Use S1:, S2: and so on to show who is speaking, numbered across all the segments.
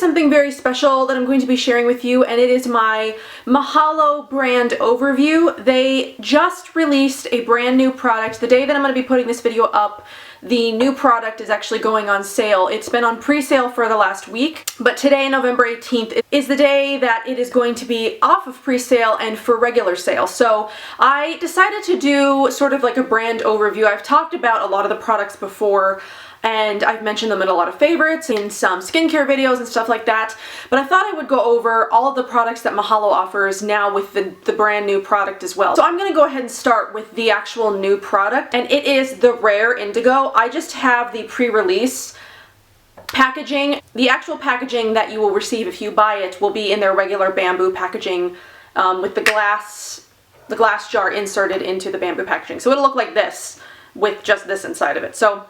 S1: something very special that I'm going to be sharing with you, and it is my Mahalo brand overview. They just released a brand new product. The day that I'm going to be putting this video up, the new product is actually going on sale. It's been on pre-sale for the last week, but today, November 18th, is the day that it is going to be off of pre-sale and for regular sale. So I decided to do sort of like a brand overview. I've talked about a lot of the products before, and I've mentioned them in a lot of favorites in some skincare videos and stuff like that, but I thought I would go over all of the products that Mahalo offers now with the brand new product as well. So I'm going to go ahead and start with the actual new product, and it is the Rare Indigo. I just have the pre-release packaging. The actual packaging that you will receive if you buy it will be in their regular bamboo packaging with the glass jar inserted into the bamboo packaging. So it'll look like this with just this inside of it. So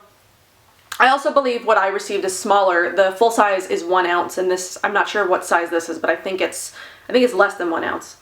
S1: I also believe what I received is smaller. The full size is 1 ounce, and this, I'm not sure what size this is, but I think it's less than 1 ounce.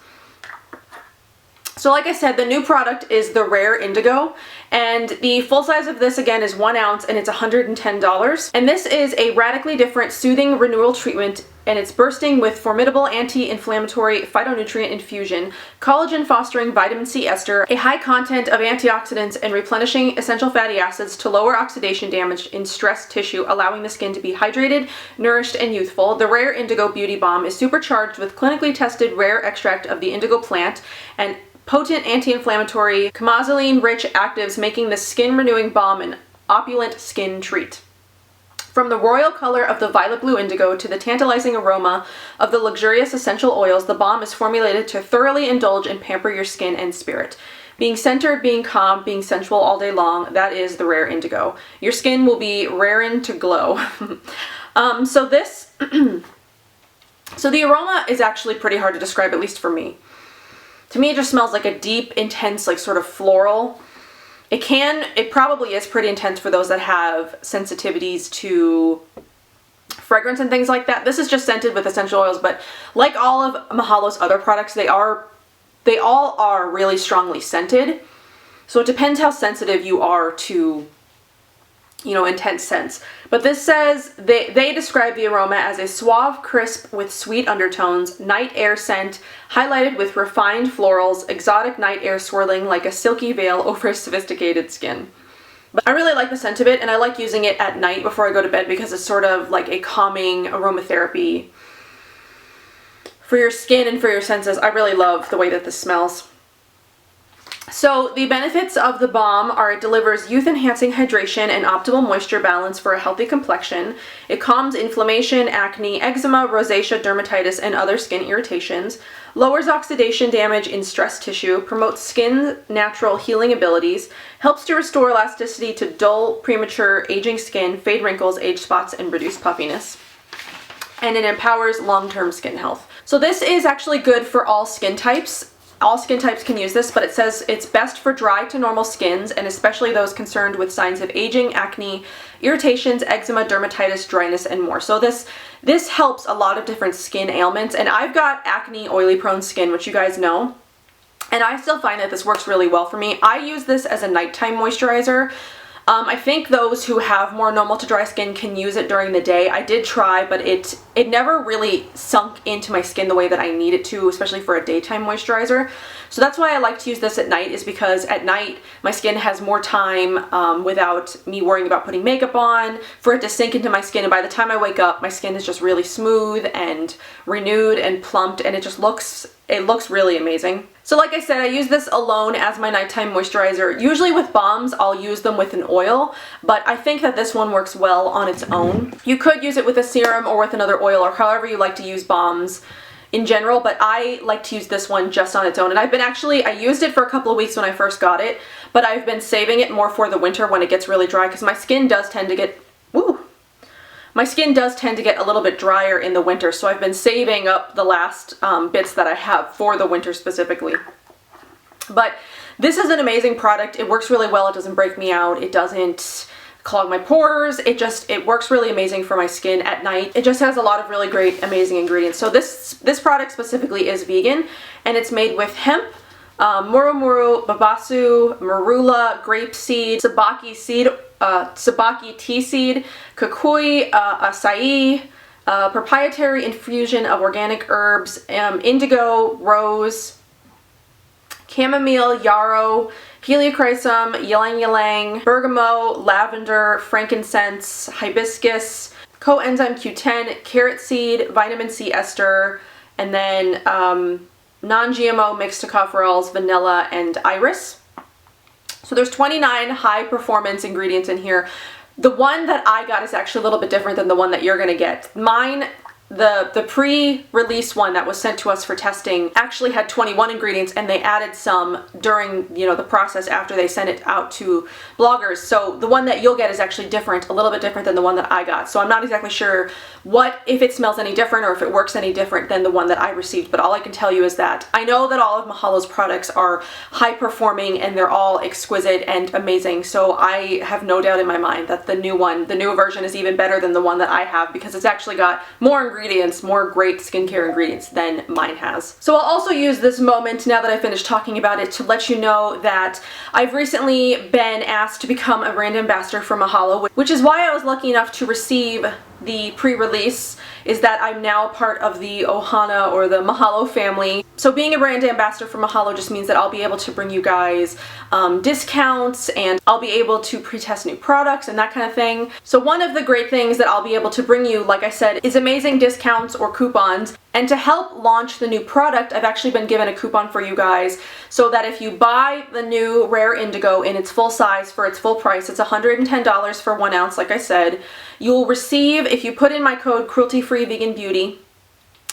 S1: So like I said, the new product is the Rare Indigo, and the full size of this again is 1 ounce, and it's $110. And this is a radically different soothing renewal treatment, and it's bursting with formidable anti-inflammatory phytonutrient infusion, collagen fostering vitamin C ester, a high content of antioxidants, and replenishing essential fatty acids to lower oxidation damage in stressed tissue, allowing the skin to be hydrated, nourished, and youthful. The Rare Indigo Beauty Balm is supercharged with clinically tested rare extract of the indigo plant and potent anti-inflammatory chamazoline-rich actives, making the skin-renewing balm an opulent skin treat. From the royal color of the violet blue indigo to the tantalizing aroma of the luxurious essential oils, the balm is formulated to thoroughly indulge and pamper your skin and spirit. Being centered, being calm, being sensual all day long, that is the Rare Indigo. Your skin will be rarin' to glow. So the aroma is actually pretty hard to describe, at least for me. To me, it just smells like a deep, intense, like sort of floral. It probably is pretty intense for those that have sensitivities to fragrance and things like that. This is just scented with essential oils, but like all of Mahalo's other products, they all are really strongly scented. So it depends how sensitive you are to, you know, intense scents. But this says, they describe the aroma as a suave crisp with sweet undertones, night air scent, highlighted with refined florals, exotic night air swirling like a silky veil over a sophisticated skin. But I really like the scent of it, and I like using it at night before I go to bed because it's sort of like a calming aromatherapy for your skin and for your senses. I really love the way that this smells. So the benefits of the balm are it delivers youth-enhancing hydration and optimal moisture balance for a healthy complexion. It calms inflammation, acne, eczema, rosacea, dermatitis, and other skin irritations, lowers oxidation damage in stressed tissue, promotes skin's natural healing abilities, helps to restore elasticity to dull, premature, aging skin, fade wrinkles, age spots, and reduce puffiness. And it empowers long-term skin health. So this is actually good for all skin types. All skin types can use this, but it says it's best for dry to normal skins, and especially those concerned with signs of aging, acne, irritations, eczema, dermatitis, dryness, and more. So this helps a lot of different skin ailments, and I've got acne, oily prone skin, which you guys know, and I still find that this works really well for me. I use this as a nighttime moisturizer. I think those who have more normal to dry skin can use it during the day. I did try, but it never really sunk into my skin the way that I need it to, especially for a daytime moisturizer. So that's why I like to use this at night, is because at night my skin has more time without me worrying about putting makeup on, for it to sink into my skin, and by the time I wake up my skin is just really smooth and renewed and plumped, and it looks really amazing. So like I said, I use this alone as my nighttime moisturizer. Usually with balms, I'll use them with an oil, but I think that this one works well on its own. You could use it with a serum or with another oil, or however you like to use balms in general, but I like to use this one just on its own. And I used it for a couple of weeks when I first got it, but I've been saving it more for the winter when it gets really dry, because my skin does tend to get, a little bit drier in the winter, so I've been saving up the last bits that I have for the winter specifically. But this is an amazing product. It works really well. It doesn't break me out. It doesn't clog my pores. It works really amazing for my skin at night. It just has a lot of really great, amazing ingredients. So this product specifically is vegan, and it's made with hemp, murumuru, babasu, marula, grapeseed, sabaki tea seed, kukui, acai, proprietary infusion of organic herbs, indigo, rose, chamomile, yarrow, helichrysum, ylang ylang, bergamot, lavender, frankincense, hibiscus, coenzyme Q10, carrot seed, vitamin C ester, and then non-GMO mixed tocopherols, vanilla, and iris. So there's 29 high performance ingredients in here. The one that I got is actually a little bit different than the one that you're gonna get. Mine, the pre-release one that was sent to us for testing actually had 21 ingredients, and they added some during, you know, the process after they sent it out to bloggers. So the one that you'll get is actually different, a little bit different than the one that I got. So I'm not exactly sure if it smells any different or if it works any different than the one that I received, but all I can tell you is that I know that all of Mahalo's products are high performing and they're all exquisite and amazing. So I have no doubt in my mind that the new one, the new version, is even better than the one that I have, because it's actually got more ingredients, more great skincare ingredients than mine has. So I'll also use this moment, now that I finished talking about it, to let you know that I've recently been asked to become a brand ambassador for Mahalo, which is why I was lucky enough to receive the pre-release, is that I'm now part of the Ohana or the Mahalo family. So being a brand ambassador for Mahalo just means that I'll be able to bring you guys discounts, and I'll be able to pre-test new products and that kind of thing. So one of the great things that I'll be able to bring you, like I said, is amazing discounts or coupons. And to help launch the new product, I've actually been given a coupon for you guys, so that if you buy the new Rare Indigo in its full size for its full price, it's $110 for 1 ounce, like I said, you'll receive, if you put in my code Cruelty-Free Vegan Beauty,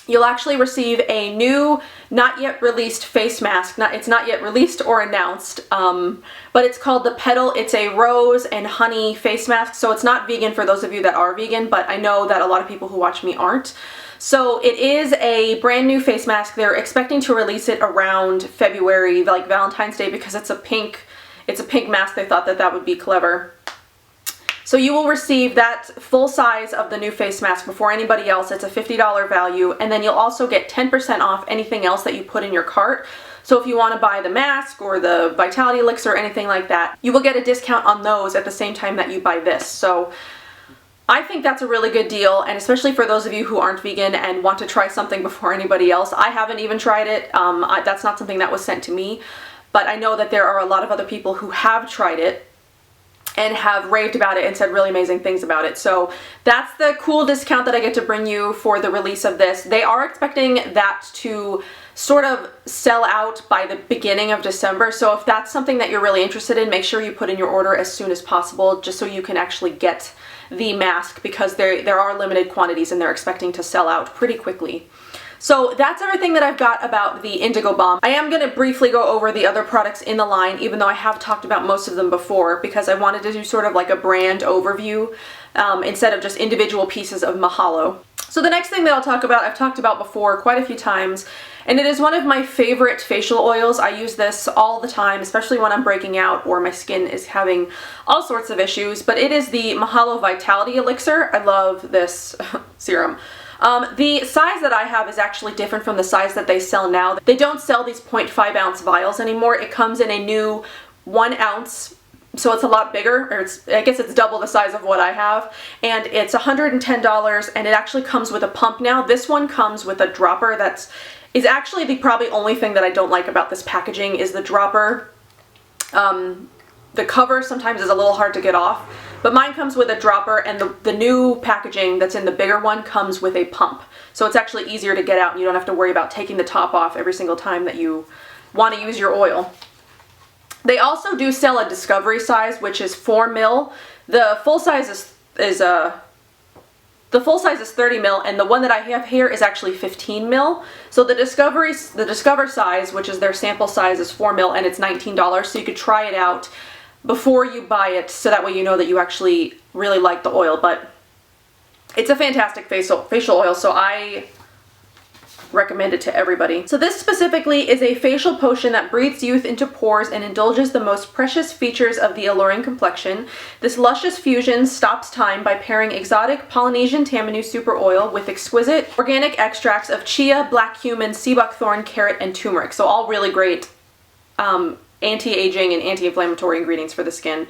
S1: you'll actually receive a new, not yet released face mask. It's not yet released or announced, but it's called the Petal. It's a rose and honey face mask, so it's not vegan for those of you that are vegan, but I know that a lot of people who watch me aren't. So it is a brand new face mask. They're expecting to release it around February, like Valentine's Day, because it's a pink mask. They thought that that would be clever. So you will receive that full size of the new face mask before anybody else. It's a $50 value, and then you'll also get 10% off anything else that you put in your cart. So if you want to buy the mask or the Vitality Elixir or anything like that, you will get a discount on those at the same time that you buy this. So I think that's a really good deal, and especially for those of you who aren't vegan and want to try something before anybody else. I haven't even tried it. That's not something that was sent to me, but I know that there are a lot of other people who have tried it and have raved about it and said really amazing things about it. So that's the cool discount that I get to bring you for the release of this. They are expecting that to sort of sell out by the beginning of December. So if that's something that you're really interested in, make sure you put in your order as soon as possible, just so you can actually get the mask, because there are limited quantities and they're expecting to sell out pretty quickly. So that's everything that I've got about the Indigo Balm. I am going to briefly go over the other products in the line, even though I have talked about most of them before, because I wanted to do sort of like a brand overview instead of just individual pieces of Mahalo. So the next thing that I'll talk about, I've talked about before quite a few times, and it is one of my favorite facial oils. I use this all the time, especially when I'm breaking out or my skin is having all sorts of issues, but it is the Mahalo Vitality Elixir. I love this serum. The size that I have is actually different from the size that they sell now. They don't sell these 0.5 ounce vials anymore. It comes in a new 1 ounce, so it's a lot bigger, or I guess it's double the size of what I have, and it's $110, and it actually comes with a pump now. This one comes with a dropper. Is actually the probably only thing that I don't like about this packaging is the dropper. The cover sometimes is a little hard to get off, but mine comes with a dropper, and the new packaging that's in the bigger one comes with a pump. So it's actually easier to get out, and you don't have to worry about taking the top off every single time that you want to use your oil. They also do sell a discovery size, which is 4 ml. The full size is 30 ml, and the one that I have here is actually 15 ml. So the Discover size, which is their sample size, is 4 ml, and it's $19. So you could try it out before you buy it, so that way you know that you actually really like the oil. But it's a fantastic facial oil, so I recommend it to everybody. So this specifically is a facial potion that breathes youth into pores and indulges the most precious features of the alluring complexion. This luscious fusion stops time by pairing exotic Polynesian Tamanu super oil with exquisite organic extracts of chia, black cumin, sea buckthorn, carrot, and turmeric. So all really great anti-aging and anti-inflammatory ingredients for the skin.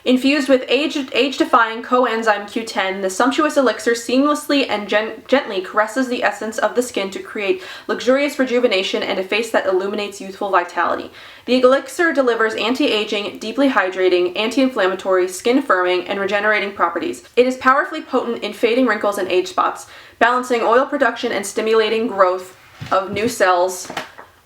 S1: Infused with age-defying coenzyme Q10, the sumptuous elixir seamlessly and gently caresses the essence of the skin to create luxurious rejuvenation and a face that illuminates youthful vitality. The elixir delivers anti-aging, deeply hydrating, anti-inflammatory, skin-firming, and regenerating properties. It is powerfully potent in fading wrinkles and age spots, balancing oil production and stimulating growth of new cells,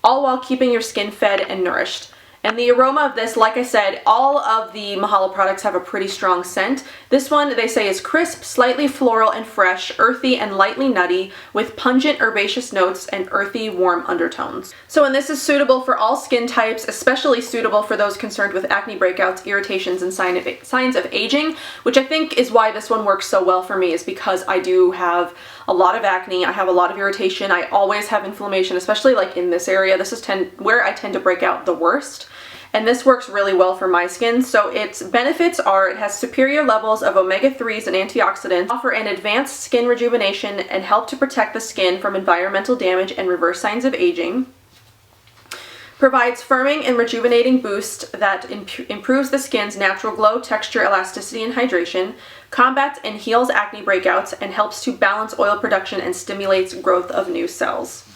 S1: all while keeping your skin fed and nourished. And the aroma of this, like I said, all of the Mahalo products have a pretty strong scent. This one, they say, is crisp, slightly floral and fresh, earthy and lightly nutty, with pungent herbaceous notes and earthy, warm undertones. So, and this is suitable for all skin types, especially suitable for those concerned with acne breakouts, irritations, and signs of aging, which I think is why this one works so well for me, is because I do have a lot of acne, I have a lot of irritation, I always have inflammation, especially like in this area. This is where I tend to break out the worst. And this works really well for my skin. So its benefits are it has superior levels of omega-3s and antioxidants, offer an advanced skin rejuvenation, and help to protect the skin from environmental damage and reverse signs of aging. Provides firming and rejuvenating boost that improves the skin's natural glow, texture, elasticity, and hydration, combats and heals acne breakouts, and helps to balance oil production and stimulates growth of new cells.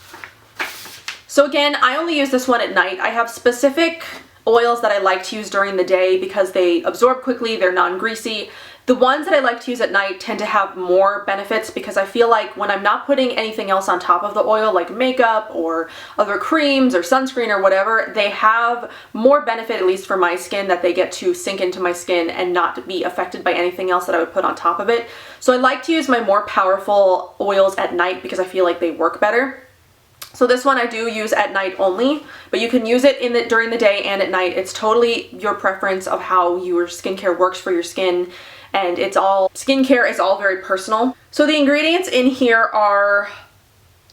S1: So again, I only use this one at night. I have specific oils that I like to use during the day because they absorb quickly, they're non-greasy. The ones that I like to use at night tend to have more benefits because I feel like when I'm not putting anything else on top of the oil, like makeup or other creams or sunscreen or whatever, they have more benefit, at least for my skin, that they get to sink into my skin and not be affected by anything else that I would put on top of it. So I like to use my more powerful oils at night because I feel like they work better. So this one I do use at night only, but you can use it during the day and at night. It's totally your preference of how your skincare works for your skin, and skincare is all very personal. So the ingredients in here are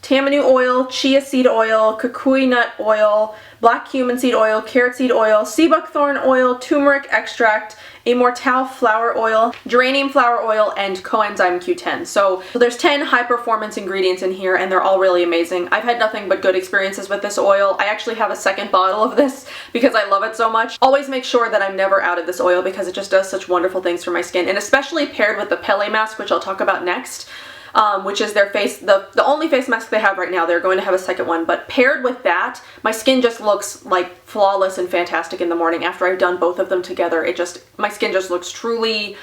S1: tamanu oil, chia seed oil, kukui nut oil, black cumin seed oil, carrot seed oil, sea buckthorn oil, turmeric extract, immortelle flower oil, geranium flower oil, and coenzyme Q10. So there's 10 high performance ingredients in here, and they're all really amazing. I've had nothing but good experiences with this oil. I actually have a second bottle of this because I love it so much. Always make sure that I'm never out of this oil because it just does such wonderful things for my skin, and especially paired with the Pele mask, which I'll talk about next. Which is the only face mask they have right now. They're going to have a second one, but paired with that, my skin just looks like flawless and fantastic in the morning. After I've done both of them together, my skin just looks truly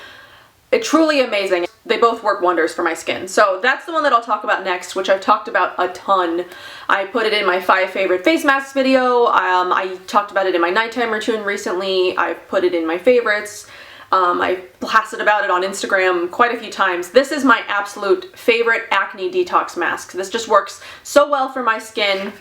S1: amazing. They both work wonders for my skin. So that's the one that I'll talk about next, which I've talked about a ton. I put it in my 5 favorite face masks video. I talked about it in my nighttime routine recently. I've put it in my favorites. I blasted about it on Instagram quite a few times. This is my absolute favorite acne detox mask. This just works so well for my skin.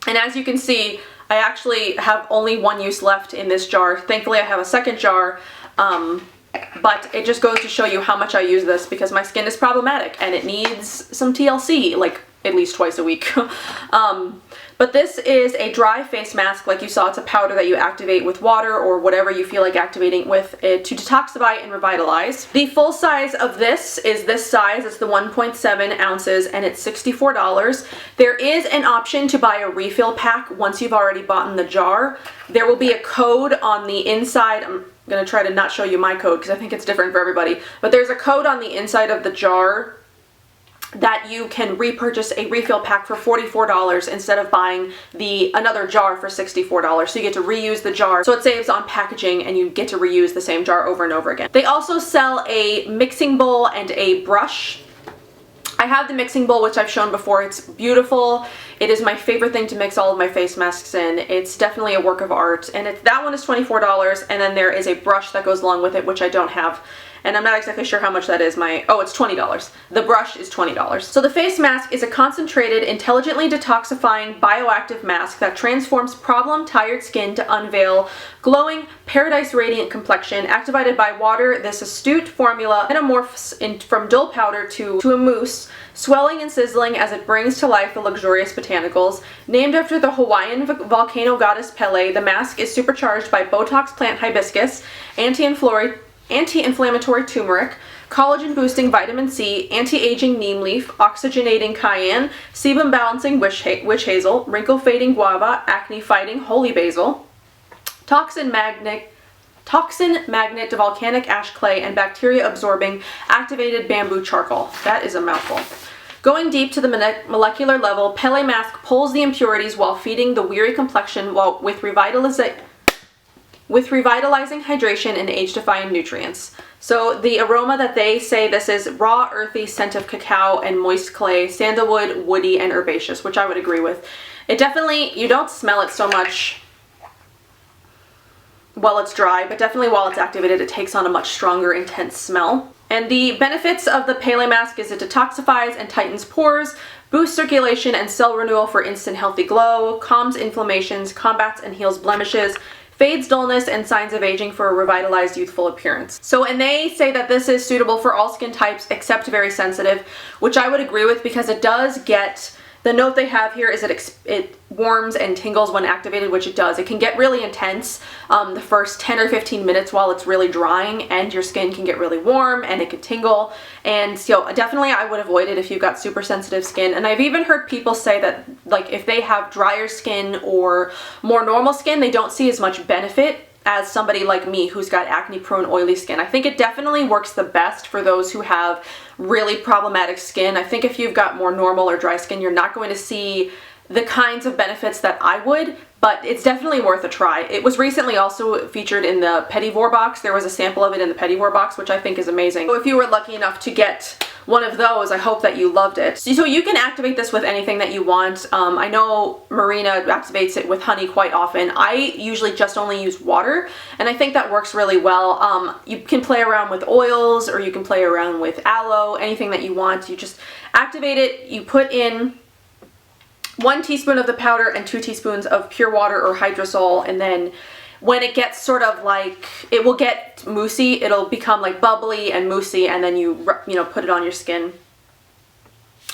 S1: And as you can see, I actually have only one use left in this jar. Thankfully, I have a second jar. But it just goes to show you how much I use this because my skin is problematic and it needs some TLC, like at least twice a week. But this is a dry face mask. Like you saw, it's a powder that you activate with water or whatever you feel like activating with it to detoxify and revitalize. The full size of this is this size. It's the 1.7 ounces and it's $64. There is an option to buy a refill pack once you've already bought in the jar. There will be a code on the inside. I'm going to try to not show you my code because I think it's different for everybody. But there's a code on the inside of the jar that you can repurchase a refill pack for $44 instead of buying another jar for $64. So you get to reuse the jar. So it saves on packaging and you get to reuse the same jar over and over again. They also sell a mixing bowl and a brush. I have the mixing bowl, which I've shown before. It's beautiful. It is my favorite thing to mix all of my face masks in. It's definitely a work of art. And that one is $24. And then there is a brush that goes along with it, which I don't have. And I'm not exactly sure how much that is. It's $20. The brush is $20. So the face mask is a concentrated, intelligently detoxifying, bioactive mask that transforms problem-tired skin to unveil glowing, paradise radiant complexion. Activated by water, this astute formula metamorphs from dull powder to a mousse, swelling and sizzling as it brings to life the luxurious botanicals. Named after the Hawaiian volcano goddess Pele, the mask is supercharged by Botox plant hibiscus, anti-inflammatory turmeric, collagen-boosting vitamin C, anti-aging neem leaf, oxygenating cayenne, sebum-balancing witch hazel, wrinkle-fading guava, acne-fighting holy basil, toxin-magnetic toxin magnet volcanic ash clay and bacteria absorbing activated bamboo charcoal. That is a mouthful. Going deep to the molecular level, Pele Mask pulls the impurities while feeding the weary complexion with revitalizing hydration and age-defying nutrients. So the aroma that they say, this is raw, earthy scent of cacao and moist clay, sandalwood, woody, and herbaceous, which I would agree with. It definitely, you don't smell it so much while it's dry, but definitely while it's activated, it takes on a much stronger, intense smell. And the benefits of the Pele Mask is it detoxifies and tightens pores, boosts circulation and cell renewal for instant healthy glow, calms inflammations, combats and heals blemishes, fades dullness and signs of aging for a revitalized youthful appearance. So, and they say that this is suitable for all skin types except very sensitive, which I would agree with because it does get, the note they have here is that it warms and tingles when activated, which it does. It can get really intense the first 10 or 15 minutes while it's really drying, and your skin can get really warm and it can tingle. And so definitely I would avoid it if you've got super sensitive skin. And I've even heard people say that like if they have drier skin or more normal skin, they don't see as much benefit as somebody like me who's got acne prone oily skin. I think it definitely works the best for those who have really problematic skin. I think if you've got more normal or dry skin, you're not going to see the kinds of benefits that I would, but it's definitely worth a try. It was recently also featured in the Pettivore box. There was a sample of it in the Pettivore box, which I think is amazing. So if you were lucky enough to get one of those, I hope that you loved it. So you can activate this with anything that you want. I know Marina activates it with honey quite often. I usually just only use water, and I think that works really well. You can play around with oils, or you can play around with aloe, anything that you want. You just activate it, you put in 1 teaspoon of the powder and 2 teaspoons of pure water or hydrosol, and then when it gets sort of like, it will get moussey, it'll become like bubbly and moussey, and then you know, put it on your skin.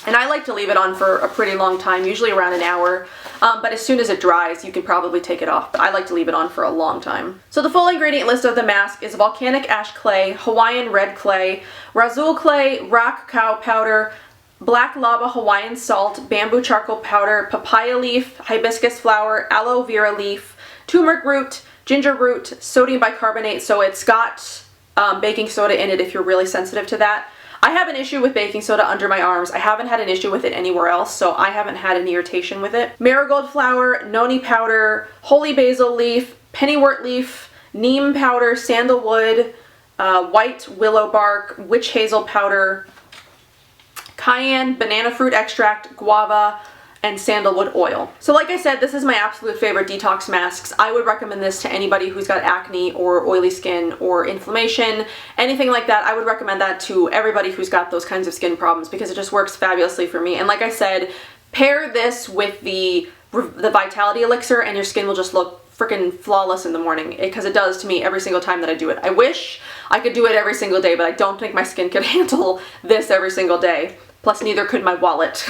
S1: And I like to leave it on for a pretty long time, usually around an hour, but as soon as it dries, you can probably take it off, but I like to leave it on for a long time. So the full ingredient list of the mask is volcanic ash clay, Hawaiian red clay, Razul clay, rock cacao powder, black lava Hawaiian salt, bamboo charcoal powder, papaya leaf, hibiscus flower, aloe vera leaf, turmeric root, ginger root, sodium bicarbonate, so it's got baking soda in it if you're really sensitive to that. I have an issue with baking soda under my arms. I haven't had an issue with it anywhere else, so I haven't had any irritation with it. Marigold flower, noni powder, holy basil leaf, pennywort leaf, neem powder, sandalwood, white willow bark, witch hazel powder, cayenne, banana fruit extract, guava, and sandalwood oil. So like I said, this is my absolute favorite detox masks. I would recommend this to anybody who's got acne or oily skin or inflammation, anything like that. I would recommend that to everybody who's got those kinds of skin problems because it just works fabulously for me. And like I said, pair this with the Vitality Elixir and your skin will just look freaking flawless in the morning, because it does to me every single time that I do it. I wish I could do it every single day, but I don't think my skin could handle this every single day. Plus, neither could my wallet.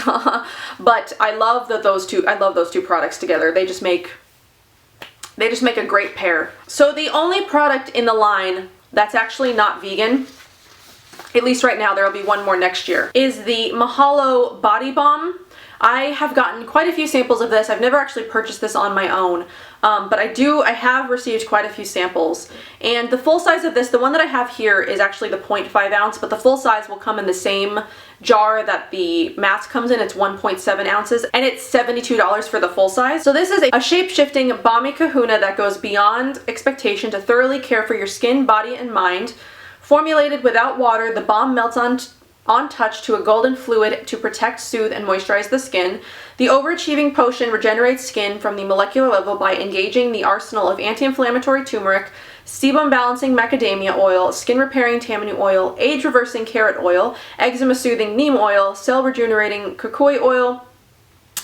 S1: But I love those two products together. They just make a great pair. So the only product in the line that's actually not vegan, at least right now, there'll be one more next year, is the Mahalo Body Balm. I have gotten quite a few samples of this. I've never actually purchased this on my own, but I have received quite a few samples. And the full size of this, the one that I have here is actually the 0.5 ounce, but the full size will come in the same jar that the mask comes in. It's 1.7 ounces, and it's $72 for the full size. So this is a shape-shifting balmy kahuna that goes beyond expectation to thoroughly care for your skin, body, and mind. Formulated without water, the balm melts on touch to a golden fluid to protect, soothe, and moisturize the skin. The overachieving potion regenerates skin from the molecular level by engaging the arsenal of anti-inflammatory turmeric, sebum balancing macadamia oil, skin repairing tamanu oil, age reversing carrot oil, eczema soothing neem oil, cell regenerating kukui oil,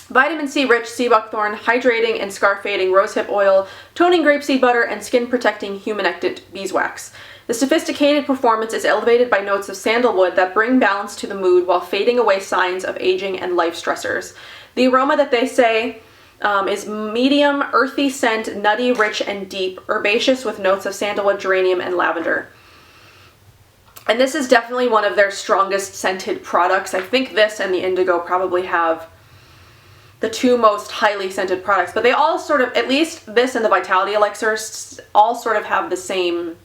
S1: vitamin C rich sea buckthorn, hydrating and scar fading rosehip oil, toning grapeseed butter, and skin protecting humectant beeswax. The sophisticated performance is elevated by notes of sandalwood that bring balance to the mood while fading away signs of aging and life stressors. The aroma that they say is medium, earthy scent, nutty, rich, and deep, herbaceous with notes of sandalwood, geranium, and lavender. And this is definitely one of their strongest scented products. I think this and the Indigo probably have the two most highly scented products, but they all sort of, at least this and the Vitality Elixir, all sort of have the same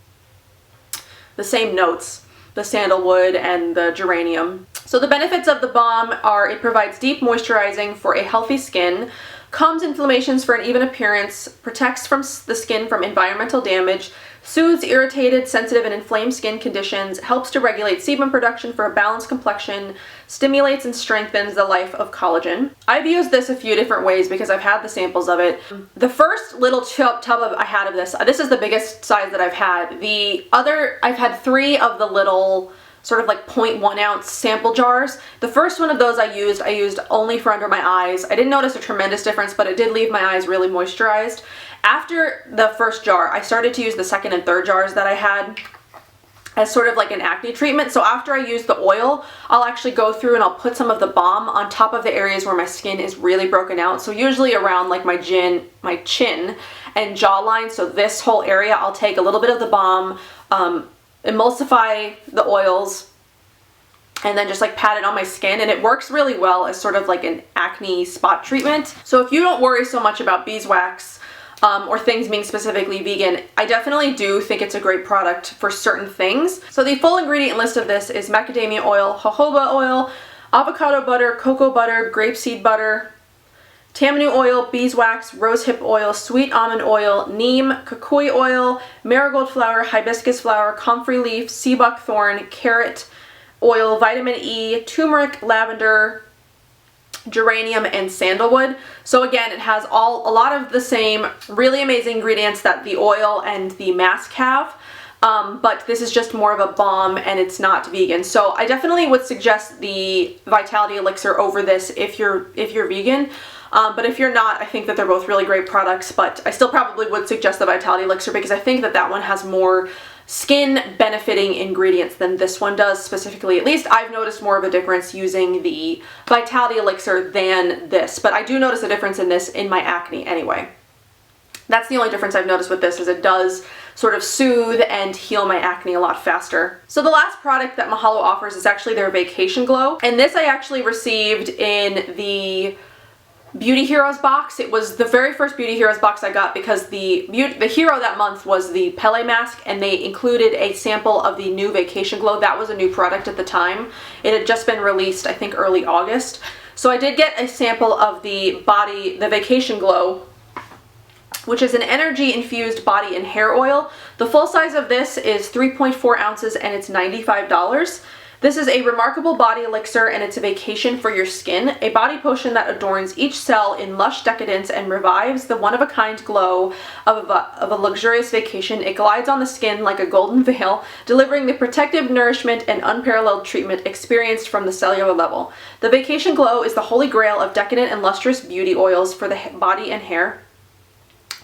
S1: notes, the sandalwood and the geranium. So the benefits of the balm are it provides deep moisturizing for a healthy skin, calms inflammations for an even appearance, protects from the skin from environmental damage, soothes irritated, sensitive, and inflamed skin conditions, helps to regulate sebum production for a balanced complexion, stimulates and strengthens the life of collagen. I've used this a few different ways because I've had the samples of it. The first little tub I had of this is the biggest size that I've had. I've had 3 of the little sort of like 0.1 ounce sample jars. The first one of those I used only for under my eyes. I didn't notice a tremendous difference, but it did leave my eyes really moisturized. After the first jar, I started to use the second and third jars that I had as sort of like an acne treatment. So after I use the oil, I'll actually go through and I'll put some of the balm on top of the areas where my skin is really broken out. So usually around like my chin and jawline. So this whole area, I'll take a little bit of the balm, emulsify the oils, and then just like pat it on my skin, and it works really well as sort of like an acne spot treatment. So if you don't worry so much about beeswax or things being specifically vegan, I definitely do think it's a great product for certain things. So the full ingredient list of this is macadamia oil, jojoba oil, avocado butter, cocoa butter, grapeseed butter, tamanu oil, beeswax, rosehip oil, sweet almond oil, neem, kukui oil, marigold flower, hibiscus flower, comfrey leaf, sea buckthorn, carrot oil, vitamin E, turmeric, lavender, geranium, and sandalwood. So again, it has a lot of the same really amazing ingredients that the oil and the mask have. But this is just more of a balm and it's not vegan. So I definitely would suggest the Vitality Elixir over this if you're vegan. But if you're not, I think that they're both really great products, but I still probably would suggest the Vitality Elixir because I think that that one has more skin benefiting ingredients than this one does specifically. At least I've noticed more of a difference using the Vitality Elixir than this, but I do notice a difference in this in my acne anyway. That's the only difference I've noticed with this, is it does sort of soothe and heal my acne a lot faster. So the last product that Mahalo offers is actually their Vacation Glow, and this I actually received in the Beauty Heroes box. It was the very first Beauty Heroes box I got because the hero that month was the Pele mask, and they included a sample of the new Vacation Glow. That was a new product at the time. It had just been released, I think, early August. So I did get a sample of the Vacation Glow, which is an energy infused body and hair oil. The full size of this is 3.4 ounces and it's $95. This is a remarkable body elixir, and it's a vacation for your skin, a body potion that adorns each cell in lush decadence and revives the one-of-a-kind glow of a luxurious vacation. It glides on the skin like a golden veil, delivering the protective nourishment and unparalleled treatment experienced from the cellular level. The Vacation Glow is the holy grail of decadent and lustrous beauty oils for the body and hair.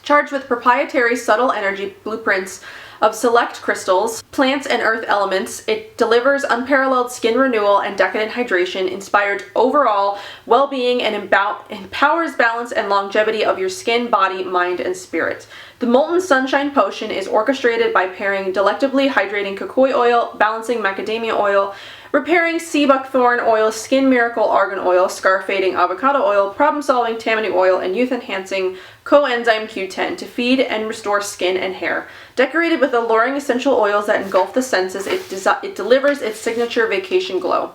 S1: Charged with proprietary subtle energy blueprints of select crystals, plants, and earth elements, it delivers unparalleled skin renewal and decadent hydration, inspired overall well-being, and empowers balance and longevity of your skin, body, mind, and spirit. The Molten Sunshine Potion is orchestrated by pairing delectably hydrating kukui oil, balancing macadamia oil, repairing sea buckthorn oil, skin miracle argan oil, scar fading avocado oil, problem solving tamanu oil, and youth enhancing coenzyme Q10 to feed and restore skin and hair. Decorated with alluring essential oils that engulf the senses, it delivers its signature Vacation Glow.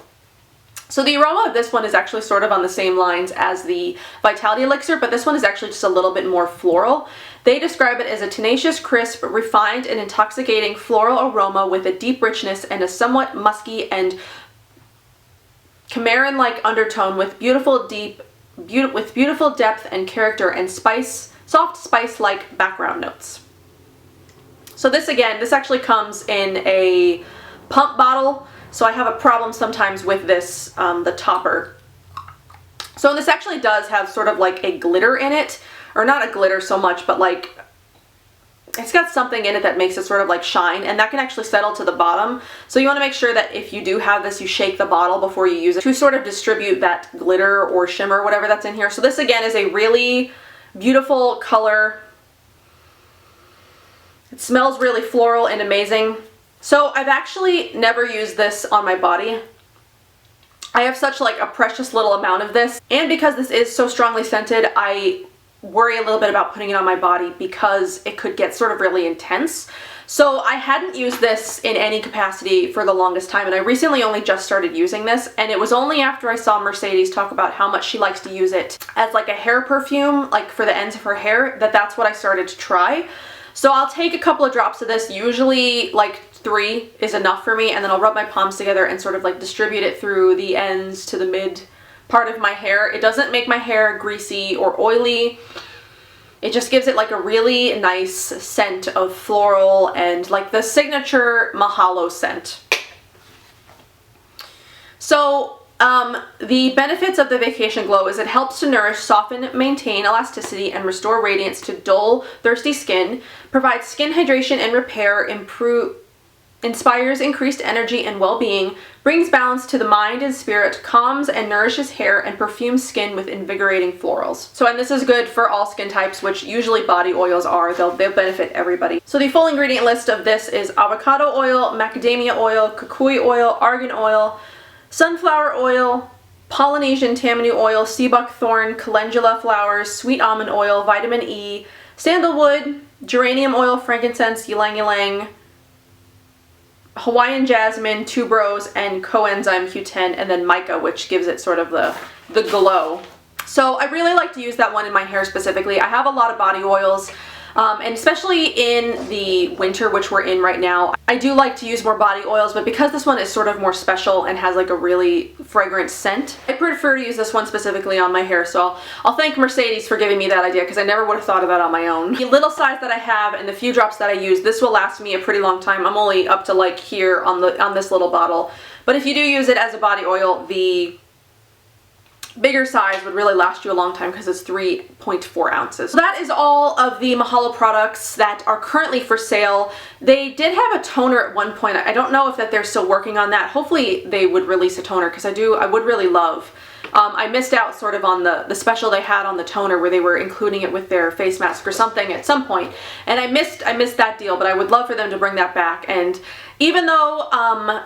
S1: So the aroma of this one is actually sort of on the same lines as the Vitality Elixir, but this one is actually just a little bit more floral. They describe it as a tenacious, crisp, refined, and intoxicating floral aroma with a deep richness and a somewhat musky and Cameron-like undertone with beautiful depth and character and soft spice-like background notes. So this actually comes in a pump bottle. So I have a problem sometimes with this, the topper. So this actually does have sort of like a glitter in it, or not a glitter so much, but like it's got something in it that makes it sort of like shine, and that can actually settle to the bottom. So you want to make sure that if you do have this, you shake the bottle before you use it to sort of distribute that glitter or shimmer, whatever that's in here. So this again is a really beautiful color. It smells really floral and amazing. So I've actually never used this on my body. I have such like a precious little amount of this, and because this is so strongly scented, I worry a little bit about putting it on my body because it could get sort of really intense. So I hadn't used this in any capacity for the longest time, and I recently only just started using this, and it was only after I saw Mercedes talk about how much she likes to use it as like a hair perfume, like for the ends of her hair, that's what I started to try. So I'll take a couple of drops of this, usually like 3 is enough for me, and then I'll rub my palms together and sort of like distribute it through the ends to the mid part of my hair. It doesn't make my hair greasy or oily. It just gives it like a really nice scent of floral and like the signature Mahalo scent. So the benefits of the Vacation Glow is it helps to nourish, soften, maintain elasticity, and restore radiance to dull, thirsty skin, provides skin hydration and repair, inspires increased energy and well-being, brings balance to the mind and spirit, calms and nourishes hair, and perfumes skin with invigorating florals. So, and this is good for all skin types, which usually body oils are. They'll benefit everybody. So the full ingredient list of this is avocado oil, macadamia oil, kukui oil, argan oil, sunflower oil, Polynesian tamanu oil, sea buckthorn, calendula flowers, sweet almond oil, vitamin E, sandalwood, geranium oil, frankincense, ylang ylang, Hawaiian jasmine, tuberose, and coenzyme Q10, and then mica, which gives it sort of the glow. So I really like to use that one in my hair specifically. I have a lot of body oils, and especially in the winter, which we're in right now, I do like to use more body oils, but because this one is sort of more special and has like a really fragrant scent, I prefer to use this one specifically on my hair. So I'll thank Mercedes for giving me that idea, because I never would have thought of that on my own. The little size that I have and the few drops that I use, this will last me a pretty long time. I'm only up to like here on this little bottle. But if you do use it as a body oil, the bigger size would really last you a long time because it's 3.4 ounces. So that is all of the Mahalo products that are currently for sale. They did have a toner at one point. I don't know if that they're still working on that. Hopefully they would release a toner, because I would really love. I missed out sort of on the special they had on the toner where they were including it with their face mask or something at some point, and I missed that deal, but I would love for them to bring that back. And even though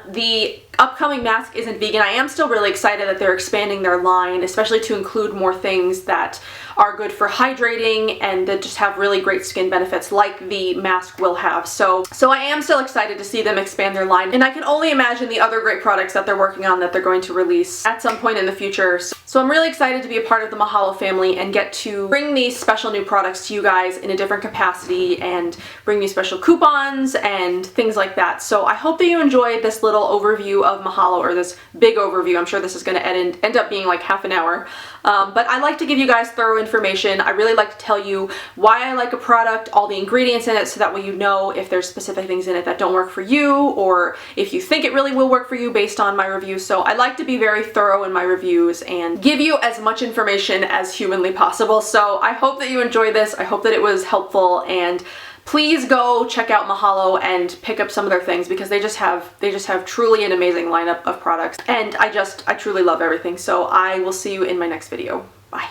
S1: the upcoming mask isn't vegan, I am still really excited that they're expanding their line, especially to include more things that are good for hydrating and that just have really great skin benefits like the mask will have. So I am still excited to see them expand their line, and I can only imagine the other great products that they're working on that they're going to release at some point in the future. So I'm really excited to be a part of the Mahalo family and get to bring these special new products to you guys in a different capacity and bring you special coupons and things like that. So I hope that you enjoyed this little overview of Mahalo, or this big overview. I'm sure this is going to end up being like half an hour. But I like to give you guys thorough information. I really like to tell you why I like a product, all the ingredients in it, so that way you know if there's specific things in it that don't work for you, or if you think it really will work for you based on my review. So I like to be very thorough in my reviews and give you as much information as humanly possible. So I hope that you enjoyed this. I hope that it was helpful, and please go check out Mahalo and pick up some of their things, because they just have truly an amazing lineup of products, and I truly love everything. So I will see you in my next video. Bye.